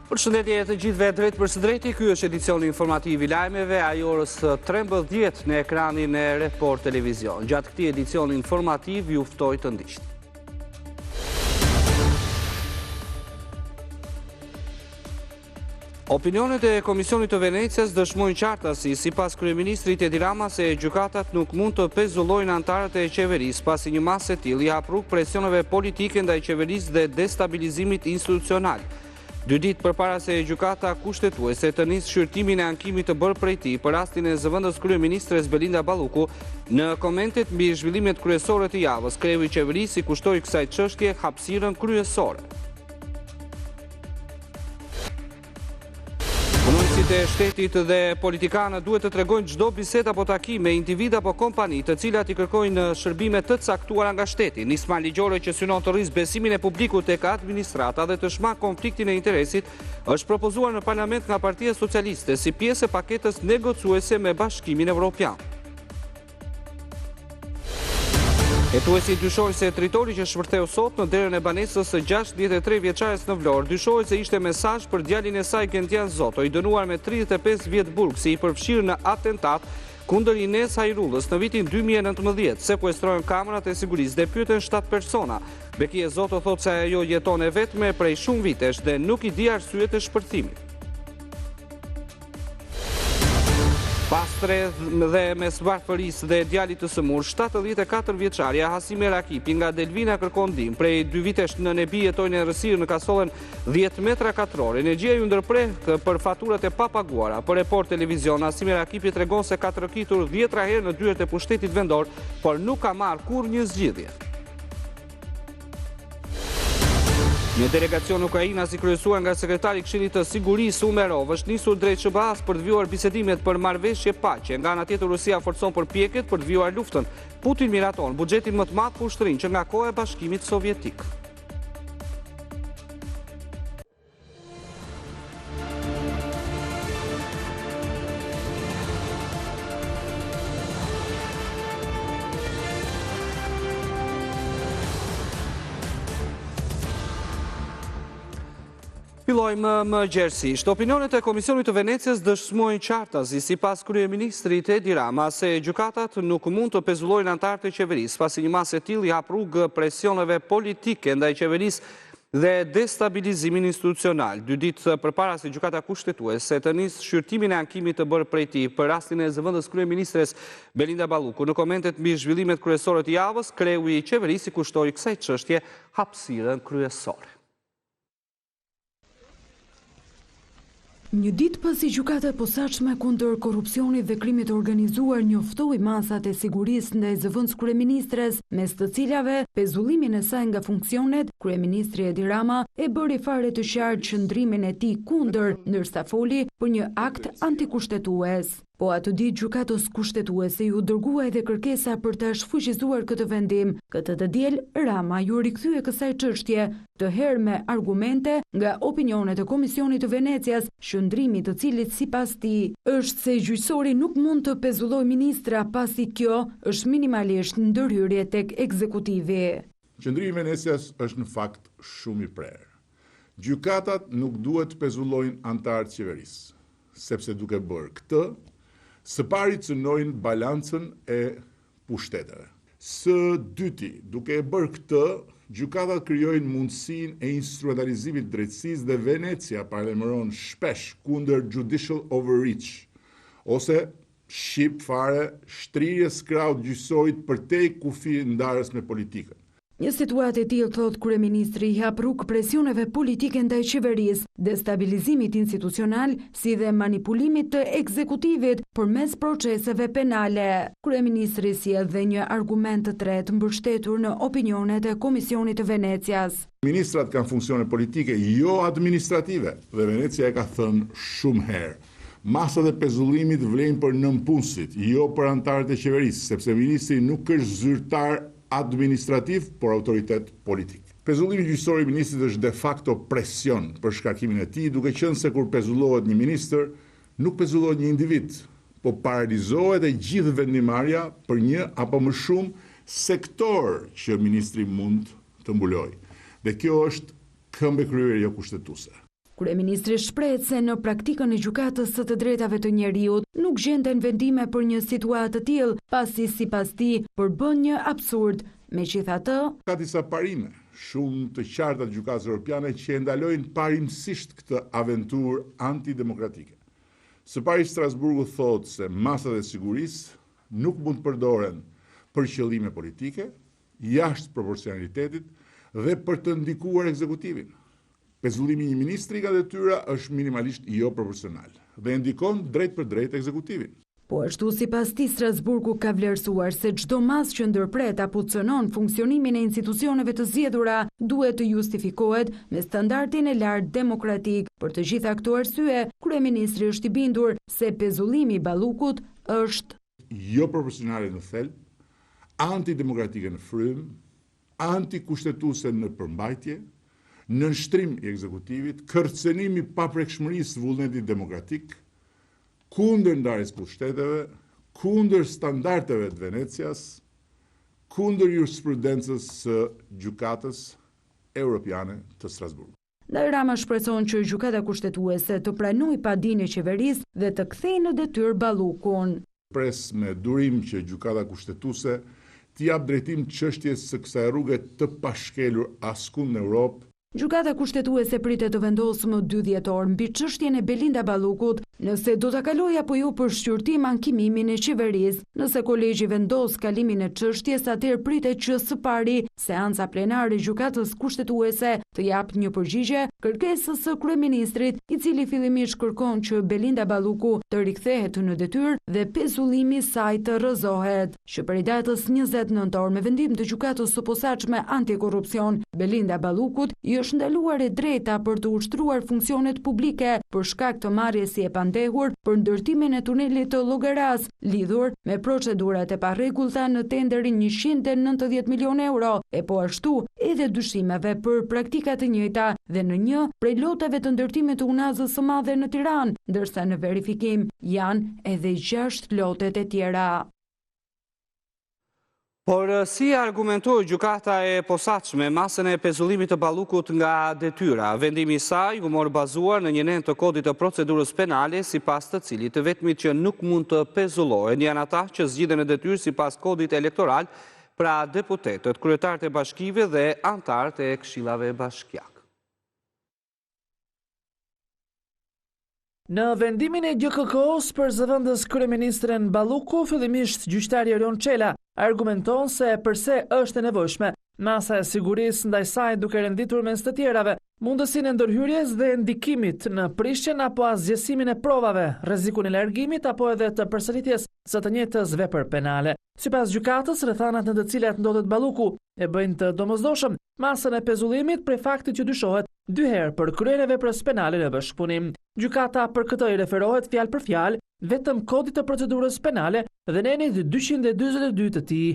Përshëndetje të gjithëve, drejt për së drejti, ky është edicioni informativ i lajmeve, ai orës 13 në ekranin e Report Televizion. Gjatë këtij edicioni informativ ju ftoj të ndiqni. Opinionet e Komisionit të Venecias dëshmojnë qartësi, sipas kryeministrit Edi Rama, se gjykatat nuk mund të pezullojnë anëtarët e qeverisë pasi një masë e tillë i hap rrugë presioneve politike ndaj qeverisë dhe destabilizimit institucional. 2 ditë përpara se gjykata kushtetuese të nisë shqyrtimin e ankimit të bërë prej tij për rastin e zëvendës kryeministres Belinda Balluku, në komentet mbi zhvillimet kryesore të javës, kreu i qeverisë i kushtoi kësaj çështje hapësirën kryesore. Punonësit e shtetit dhe politikanët duhet të tregojnë çdo bisedë apo takim me individ apo kompani të cilat i kërkojnë shërbime të caktuara nga shteti. Nisma ligjore që synon të rrisë besimin e publikut tek administrata dhe të shmang konfliktin e interesit është propozuar në parlament nga Partia Socialiste si pjesë e paketës negociuese me Bashkimin Evropian. Hetuesi dyshoi se tritori që shpërtheu sot në derën e banesës së 63 vjeçares në Vlorë dyshoi se ishte mesazh për djalin e saj Gentian Zoto, i dënuar me 35 vjet burg si i përfshirë në atentat kundër Ines Hajrullës në vitin 2019. Sekuestrojnë kamerat e sigurisë dhe pyeten 7 persona. Bekie Zoto thotë se ajo jeton e vetme prej shumë vitesh dhe nuk i di arsyet e shpërthimit. Pastre dhe mes varfërisë dhe djalit të sëmur, 74 vjeçarja Hasime Rakipi nga Delvina kërkon ndihmë. Prej 2 vitesh në nebi jetojnë në errësirë në kasollen 10 metra katror. Energjia ju ndërpreh për faturat e papaguara. Për Report Televizion, Hasime Rakipi tregon se ka trokitur 10 herë në dyert e pushtetit vendor, por nuk ka marrë kurrë zgjidhje. Një delegacion ukrainas i kryesuar nga sekretari i Këshillit të Sigurisë Umerov është nisur drejt SBA-s për të vjuar bisedimet për marrëveshje paqe. Nga ana tjetër Rusia forcon përpjekjet për të vjuar luftën. Putin miraton buxhetin më të madh për ushtrinë që nga koha e Bashkimit Sovjetik. Fillojmë më gjerësisht. Opinionet e Komisionit të Venecias dëshmojnë qartësi, sipas kryeministrit Edi Rama, se gjykatat nuk mund të pezullojnë anëtarët e qeverisë pasi një masë e tillë i hap rrugë presioneve politike ndaj qeverisë dhe destabilizimin institucional. 2 ditë përpara se gjykata kushtetuese të nisë shqyrtimin e ankimit të bërë prej tij për rastin e zëvendës kryeministres Belinda Balluku, në komentet mbi zhvillimet kryesore të javës, kreu i qeverisë i kushtoi kësaj çështje hapësirën kryesore. Një ditë pasi gjykata e posaçme kundër korrupsionit dhe krimit të organizuar njoftoi masat e sigurisë ndaj zëvendës kryeministres, mes të cilave pezullimin e saj nga funksionet, kryeministri Edi Rama e bëri fare të qartë qëndrimin e tij kundër, ndërsa foli për një akt antikushtetues. Po atë ditë gjykatës kushtetuese ju dërgua edhe kërkesa për të shfuqizuar këtë vendim. Këtë të diel, Rama ju rikthye kësaj çështje, të herë me argumente nga opinionet e Komisionit të Venecias, qëndrimi të cilit sipas tij është se gjyqësori nuk mund të pezullojë ministra pasi kjo është minimalisht ndërhyrje tek ekzekutivi. Qëndrimi i Venecias është në fakt shumë i prerë. Gjykatat nuk duhet të pezullojnë anëtarët qeverisë, sepse duke bërë këtë, së pari cënojnë balancën e pushteteve. Së dyti, duke e bërë këtë, gjykatat krijojnë mundësinë e instrumentalizimit të drejtësisë dhe Venecia paralajmëron shpesh kundër judicial overreach, ose shqip fare shtrirjes krahut gjyqësorit përtej kufi ndarës me politikën. Një situatë e tillë, thot kryeministri, i hap rrugë presioneve politike ndaj qeverisë, destabilizimit institucional, si dhe manipulimit të ekzekutivit përmes proceseve penale. Kryeministri sjell dhe një argument të tretë mbështetur në opinionet e Komisionit të Venecias. Ministrat kanë funksione politike, jo administrative, dhe Venecia e ka thënë shumë herë. Masat e pezullimit vlen për nënpunësit, jo për anëtarët e qeverisë, sepse ministri nuk është zyrtar administrativ, por autoritet politik. Pezullimi gjyqësor i ministrit është de facto presion për shkarkimin e tij, duke qenë se kur pezullohet një ministër, nuk pezullohet një individ, po paralizohet e gjithë vendimarrja për një apo më shumë sektor që ministri mund të mbulojë. Dhe kjo është këmbë kryer jo kushtetuese. Kryeministri shpreh se në praktikën e gjykatës së të drejtave të njeriut nuk gjenden vendime për një situatë të tillë, pasi sipas tij përbën një absurd. Megjithatë, ka disa parime shumë të qarta të gjykatës europiane që ndalojnë parimësisht këtë aventurë antidemokratike. Së pari, Strasburgu thotë se masat e sigurisë nuk mund të përdoren për qëllime politike, jashtë proporcionalitetit dhe për të ndikuar ekzekutivin. Pezullimi i një ministri nga detyra është minimalisht jo proporcional dhe ndikon drejt për drejt ekzekutivin. Po ashtu sipas tij Strasburgu ka vlerësuar se çdo masë që ndërpret apo cënon funksionimin e institucioneve të zgjedhura duhet të justifikohet me standardin e lartë demokratik. Për të gjitha këto arsye, kryeministri është i bindur se pezullimi i Ballukut është jo proporcionale në thelb, antidemokratike në frym, antikushtetuese në përmbajtje, nënshtrim i ekzekutivit, kërcënimi paprekshmërisë vullnetit demokratik, kundër ndarjes pushteteve, kundër standardeve të Venecias, kundër jurisprudencës së gjykatës europiane të Strasburgut. Ndaj Rama shpreson që gjykata kushtetuese të pranojë padinë e qeverisë dhe të kthejë në detyrë Ballukun. Pres me durim që gjykata kushtetuese t'i jap drejtim çështjes së kësaj rruge të pashkelur askund në Europë. Gjykata kushtetuese pritet të vendosë më 2 dhjetor mbi çështjen e Belinda Ballukut, nëse do ta kalojë apo jo për shqyrtim ankimimin e qeverisë. Nëse kolegji vendos kalimin e çështjes, atëherë pritet që së pari seanca plenare e gjykatës kushtetuese të japë një përgjigje kërkesës së kryeministrit, i cili fillimisht kërkon që Belinda Balluku të rikthehet në detyrë dhe pezullimi i saj të rrëzohet. Që prej datës 20 nëntor me vendim të gjykatës së posaçme antikorrupsion, Belinda Ballukut i është ndaluar e drejta për të ushtruar funksionet publike për shkak të marrjes si e pandehur për ndërtimin e tunelit të Llogaras, lidhur me procedurat e parregullta në tenderin 190 milionë euro, e po ashtu edhe dyshimeve për praktika të njëjta dhe në një prej lotave të ndërtimit të Unazës së Madhe në Tiranë, ndërsa në verifikim janë edhe 6 lotet e tjera. Por si argumentoi gjykata e posaçme masën e pezullimit të Ballukut nga detyra, vendimi i saj u mor bazuar në një nen të kodit të procedurës penale, sipas të cilit të vetmit që nuk mund të pezullohen janë ata që zgjidhen në detyrë sipas kodit elektoral, pra deputetët, kryetarët e bashkive dhe anëtarët e këshillave bashkiake. Në vendimin e GKK-s për zëvendës kryeministren Balluku, fillimisht gjyqtari Orion Çela argumenton se përse është e nevojshme masa e sigurisë ndaj saj duke renditur mes të tjerave mundësinë e ndërhyrjes dhe ndikimit në prishjen apo asgjësimin e provave, rrezikun e largimit apo edhe të përsëritjes së të njëjtës vepër penale. Sipas gjykatës, rrethanat në të cilat ndodhet Balluku e bëjnë të domosdoshëm masën e pezullimit prej faktit që dyshohet 2 herë për kryen e veprës penale në bashkëpunim. Gjykata për këtë i referohet fjalë për fjalë vetëm kodit të procedurës penale dhe nenit 242 të tij.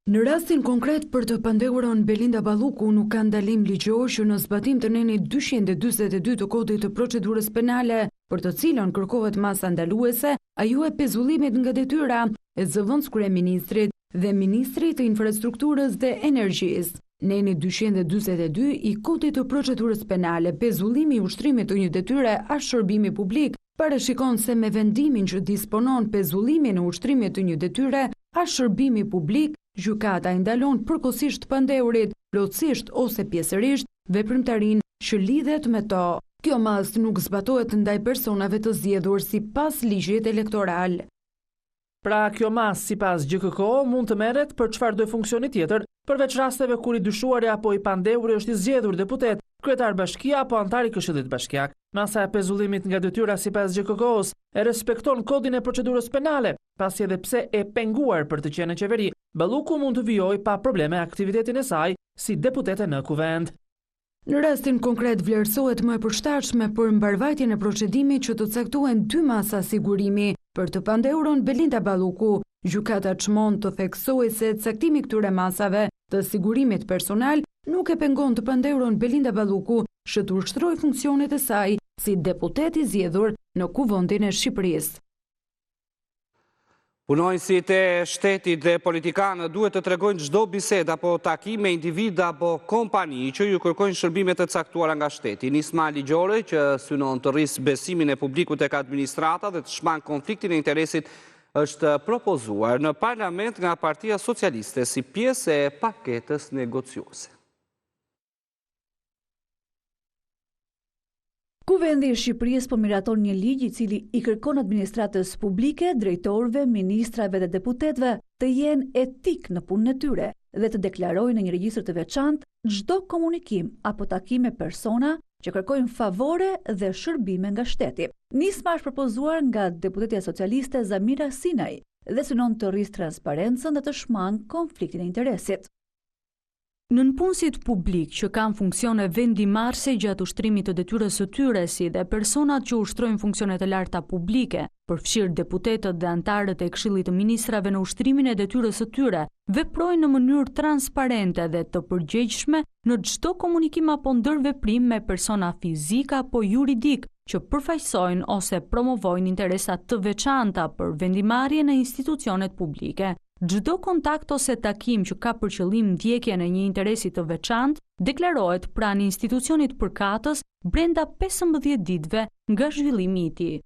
Në rastin konkret për të pandehurën Belinda Balluku nuk ka ndalim ligjor që në zbatim të nenit 242 të kodit të procedurës penale, për të cilën kërkohet masa ndaluese, ajo e pezullimit nga detyra e zëvendës kryeministrit dhe ministrit të infrastrukturës dhe energjisë. Neni 242 i kodit të procedurës penale, pezullimi i ushtrimit të një detyre as shërbimi publik, parashikon se me vendimin që disponon pezullimin e ushtrimit të një detyre as shërbimi publik, gjykata i ndalon përkohësisht pandehurit, plotësisht ose pjesërisht, veprimtarinë që lidhet me to. Kjo masë nuk zbatohet ndaj personave të zgjedhur sipas ligjit elektoral. Pra kjo masë sipas GKK mund të merret për çfarëdo funksioni tjetër, përveç rasteve kur i dyshuari apo i pandehuri është i zgjedhur deputet, kryetar bashkia apo antar i Këshillit Bashkiak. Masa e pezullimit nga detyra sipas GKK-s e respekton kodin e procedurës penale, pasi edhe pse e penguar për të qenë në qeveri, Balluku mund të vijojë pa probleme aktivitetin e saj si deputete në kuvend. Në rastin konkret vlerësohet më e përshtatshme për mbarvajtjen e procedimit që të caktohen 2 masa sigurimi. Për të pandehurën Belinda Balluku, gjykata çmon të theksojë se caktimi këtyre masave të sigurimit personal nuk e pengon të pandehurën Belinda Balluku që të ushtrojë funksionet e saj si deputet i zgjedhur në Kuvendin e Shqipërisë. Punojësit e shtetit dhe politikanë duhet të tregojnë çdo bisedë apo takim me individ apo kompani që ju kërkojnë shërbime të caktuara nga shteti. Nisma ligjore që synon të rrisë besimin e publikut tek administrata dhe të shmang konfliktin e interesit është propozuar në parlament nga Partia Socialiste si pjesë e paketës negociuese. Kuvendi i Shqipërisë po miraton një ligj i cili i kërkon administratës publike, drejtorëve, ministrave dhe deputetëve të jenë etik në punën e tyre dhe të deklarojnë në një regjistër të veçantë çdo komunikim apo takim me persona që kërkojnë favore dhe shërbime nga shteti. Nisma është propozuar nga deputetja socialiste Zamira Sinaj dhe synon të rrisë transparencën dhe të shmang konfliktin e interesit. Nënpunësit publik që kanë funksione vendimarrëse gjatë ushtrimit të detyrës së tyre, si dhe personat që ushtrojnë funksione të larta publike, përfshirë deputetët dhe anëtarët e Këshillit të Ministrave në ushtrimin e detyrës së tyre, veprojnë në mënyrë transparente dhe të përgjegjshme në çdo komunikim apo ndërveprim me persona fizik apo juridik që përfaqësojnë ose promovojnë interesa të veçanta për vendimarrje në institucionet publike. Çdo kontakt ose takim që ka për qëllim ndjekjen e një interesi të veçantë deklarohet pranë institucionit përkatës brenda 15 ditëve nga zhvillimi i tij.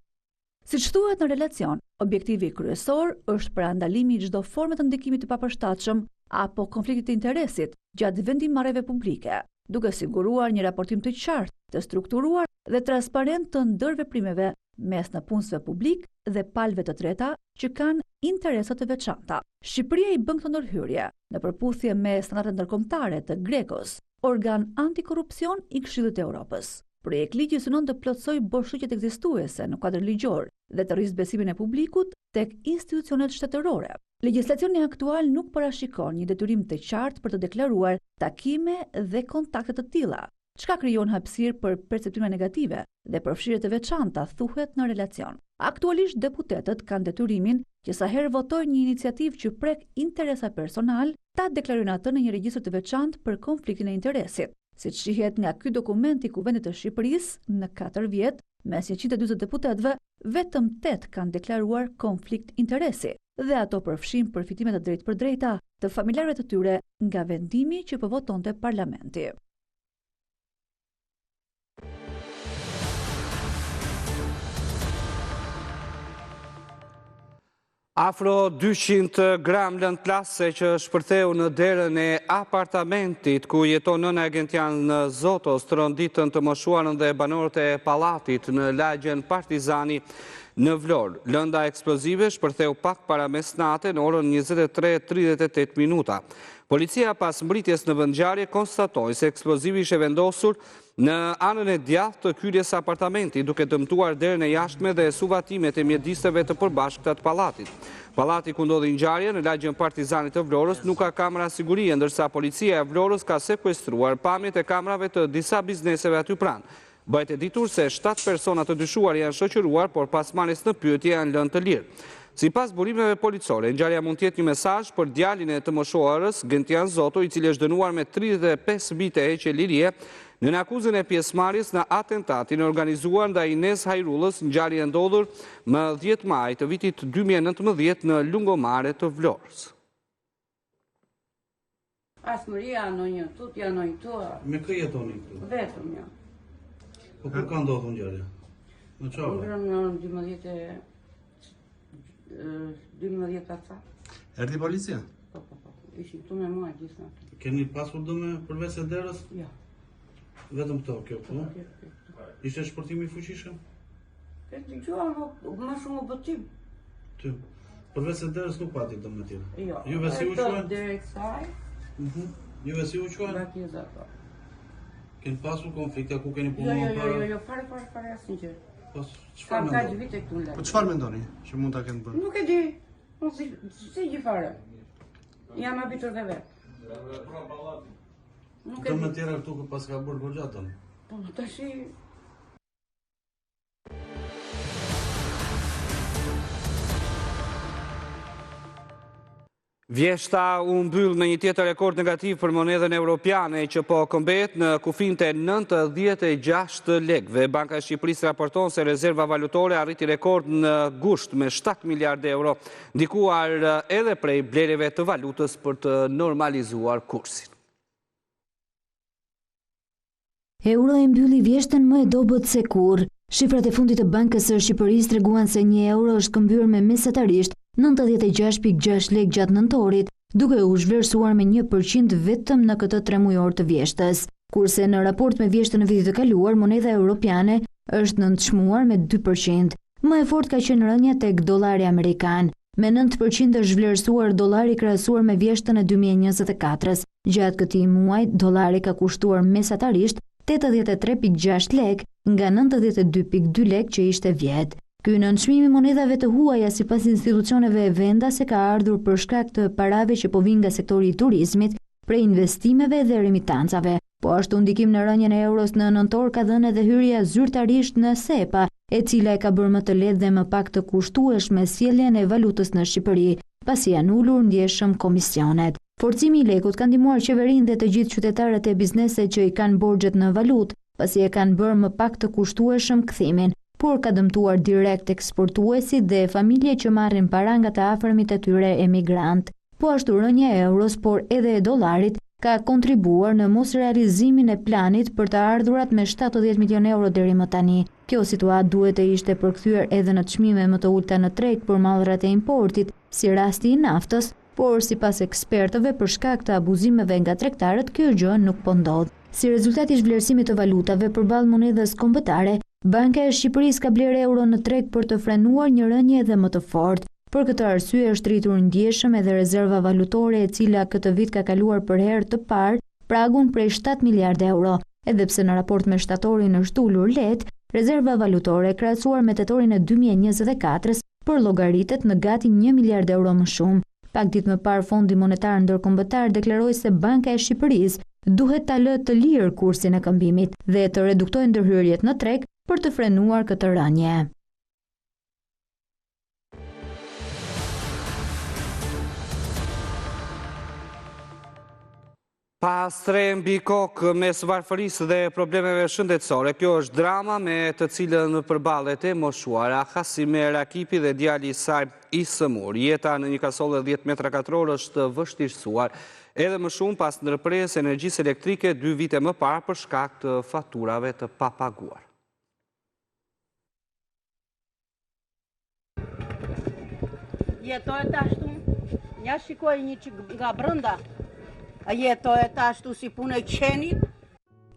Siç thuhet në relacion, objektivi kryesor është parandalimi i çdo forme të ndikimit të papërshtatshëm apo konfliktit të interesit gjatë vendimarrjeve publike, duke siguruar një raportim të qartë, të strukturuar dhe transparent të ndërveprimeve mes nëpunësve publik dhe palëve të treta që kanë interesa të veçanta. Shqipëria i bën këtë ndërhyrje në përputhje me standardet ndërkombëtare të GRECO-s, organ antikorrupsion i Këshillit të Evropës. Projektligji synon të plotësojë boshqyqjet ekzistuese në kuadër ligjor dhe të rrisë besimin e publikut tek institucionet shtetërore. Legjislacioni aktual nuk parashikon një detyrim të qartë për të deklaruar takime dhe kontakte të tilla, çka krijon hapësirë për perceptime negative dhe përfshirje të veçanta, thuhet në relacion. Aktualisht deputetët kanë detyrimin që sa herë votojnë një iniciativë që prek interesa personal, ta deklarojnë atë në një regjistër të veçantë për konfliktin e interesit. Siç shihet nga ky dokument i Kuvendit të Shqipërisë, në 4 vjet, mes 140 deputetëve, vetëm 8 kanë deklaruar konflikt interesi dhe ato përfshin përfitime të drejtpërdrejta të familjarëve të tyre nga vendimi që po votonte parlamenti. Afro 200 gram lëndë plase që shpërtheu në derën e apartamentit ku jeton nëna e Gentian Zotos të rënditën të moshuarën dhe banorët e palatit në lagjen Partizani në Vlorë. Lënda eksplozive shpërtheu pak para mesnate në orën 23:38 minuta. Policia pas mbritjes në vendngjarje konstatoi se eksplozivi ishte vendosur në anën e djathtë të hyrjes apartamenti, duke dëmtuar derën e jashtme dhe suvatimet e mjediseve të përbashkëta të pallatit. Pallati ku ndodhi ngjarja në lagjen Partizanit të Vlorës nuk ka kamera sigurie, ndërsa policia e Vlorës ka sekuestruar pamjet e kamerave të disa bizneseve aty pranë. Bëhet e ditur se 7 persona të dyshuar janë shoqëruar, por pas marrjes në pyetje janë lënë të lirë. Sipas burimeve policore, ngjarja mund të jetë një mesazh për djalin e të moshuarës, Gentian Zoto, i cili është dënuar me 35 vite heqje lirie në akuzën e pjesëmarrjes në atentatin organizuar ndaj Inez Hajrullës, ngjarje ndodhur më 10 maj të vitit 2019 në lungomare të Vlorës. Asmëria ndonjë tutje ndonjë tu. Me kë jetoni këtu? Vetëm ja. Po ku ka ndodhur ngjarja? Në çfarë? Në 12 kaca. Erdhi policia? Po. Ishin këtu me mua gjithë. Keni pasur dëme përveç se derës? Ja. Vetëm këto, kjo po? Ishte shpërtimi i fuqishëm? E dëgjova më shumë botim. Ty. Përveç se derës nuk pati dëme tjetër. Jo. Juve si u quhen? Deri kësaj. Juve si u quhen? Bakizato. Keni pasur konflikte ku keni punuar para? Jo, fare asnjë. Po Kam çfarë kaq mendoni? vite këtu në Po çfarë mendoni që mund ta kenë bërë? Nuk e di. Unë si gjithfare. Jam habitur dhe vetë. Nuk e Dëme di. tjera këtu pas ka bërë goxha dëm. Po tash Vjeshta u mbyll me një tjetër rekord negativ për monedhën europiane që po këmbet në kufin të 96 lekëve. Banka e Shqipërisë raporton se rezerva valutore arriti rekord në gusht me 7 miliardë euro, ndikuar edhe prej blerjeve të valutës për të normalizuar kursin. Euro e mbylli vjeshtën më e dobët se kurrë. Shifrat e fundit të Bankës së Shqipërisë treguan se 1 euro është këmbyer me mesatarisht 96.6 lekë gjatë nëntorit, duke u zhvlerësuar me 1% vetëm në këtë 3 mujor të vjeshtës. Kurse në raport me vjeshtën e vitit të kaluar, monedha europiane është nëntshmuar me 2%. Më e fortë ka qenë rënja tek dollari amerikan. Me 9% është zhvlerësuar dollari krahasuar me vjeshtën e 2024-s. Gjatë këtij muaji, dollari ka kushtuar mesatarisht 83.6 lekë nga 92.2 lekë që ishte vjet. Ky nënçmim i monedhave të huaja sipas institucioneve vendase ka ardhur për shkak të parave që po vijnë nga sektori i turizmit, prej investimeve dhe remitancave. Po ashtu ndikim në rënjen e euros në nëntor ka dhënë edhe hyrja zyrtarisht në SEPA, e cila e ka bërë më të lehtë dhe më pak të kushtueshme sjelljen e valutës në Shqipëri, pasi janë ulur ndjeshëm komisionet. Forcimi i lekut ka ndihmuar qeverinë dhe të gjithë qytetarët e bizneset që i kanë borxhet në valutë, pasi e kanë bërë më pak të kushtueshëm kthimin, por ka dëmtuar direkt eksportuesit dhe familje që marrin para nga të afërmit e tyre emigrant. Po ashtu rënja e euros, por edhe e dollarit, ka kontribuar në mosrealizimin e planit për të ardhurat me 70 milion euro deri më tani. Kjo situatë duhet të ishte përkthyer edhe në çmime më të ulta në treg për mallrat e importit, si rasti i naftës, por sipas ekspertëve për shkak të abuzimeve nga tregtarët, kjo gjë nuk po ndodh. Si rezultat i zhvlerësimit të valutave përballë monedhës kombëtare, Banka e Shqipërisë ka bler euro në treg për të frenuar një rënje edhe më të fortë. Për këtë arsye është rritur ndjeshëm edhe rezerva valutore, e cila këtë vit ka kaluar për herë të parë pragun prej 7 miliardë euro. Edhe pse në raport me shtatorin është ulur lehtë, rezerva valutore krahasuar me tetorin e 2024-s përllogaritet në gati 1 miliard euro më shumë. Pak ditë më parë Fondi Monetar Ndërkombëtar deklaroi se Banka e Shqipërisë duhet ta lë të lirë kursin e këmbimit dhe të reduktojë ndërhyrjet në treg për të frenuar këtë rënje. Pas tre mbi kokë mes varfërisë dhe problemeve shëndetësore, kjo është drama me të cilën përballet e moshuara Hasime Rakipi dhe djali i saj Ismur. Jeta në një kasolle 10 metra katror është vështirësuar edhe më shumë pas ndërprerjes energjisë elektrike 2 vite më parë për shkak të faturave të papaguar. Jetohet ashtu, ja shikoj një që nga brënda, a jetohet ashtu si punë e qenit.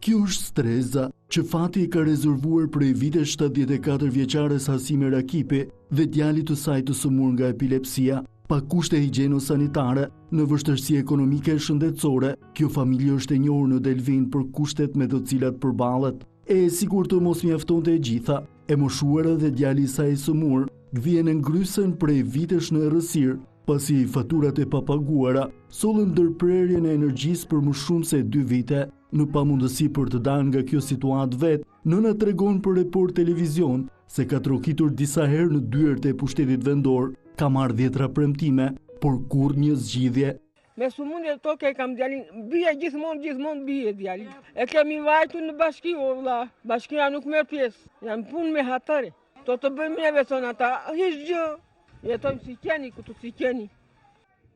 Kjo është streza që fati ka rezervuar prej vite 74 vjeçares Hasime Rakipi dhe djalit të saj të sëmur nga epilepsia, pa kushte higjieno-sanitare, në vështirësi ekonomike e shëndetësore. Kjo familje është e njohur në Delvin për kushtet me të cilat përballet. E sikur të mos mjaftonte e gjitha, e moshuara dhe djali i saj i sëmur gdhien në ngrysen prej vitesh në errësirë, pasi faturat e papaguara sollën ndërprerjen e energjisë për më shumë se 2 vite. Në pamundësi për të dalë nga kjo situatë vet, nëna tregon për Report Televizion se ka trokitur disa herë në dyert e pushtetit vendor, ka marrë 10 premtime, por kurrë një zgjidhje. Me sëmundje toke e kam djalin, bie gjithmonë bie djalin. E kemi vajtur në bashki, o vlla, bashkia nuk merr pjesë, janë punë me hatare. To të bëjmë neve son ata, hiç gjë, jetojmë si qeni, këtu si qeni.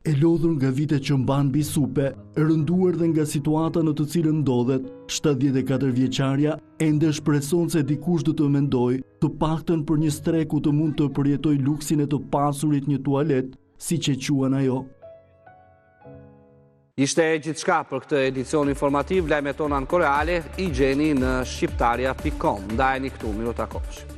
E lodhur nga vitet që mban mbi supe, e rënduar dhe nga situata në të cilën ndodhet, 74 vjeçarja ende shpreson se dikush do të mendoj, të paktën për një strek ku të mund të përjetoj luksin e të pasurit një tualet, siç e quan ajo. Ishte gjithçka për këtë edicion informativ. Lajmet tona në koreale i gjeni në shqiptaria.com. Ndajeni këtu, minuta kopsh.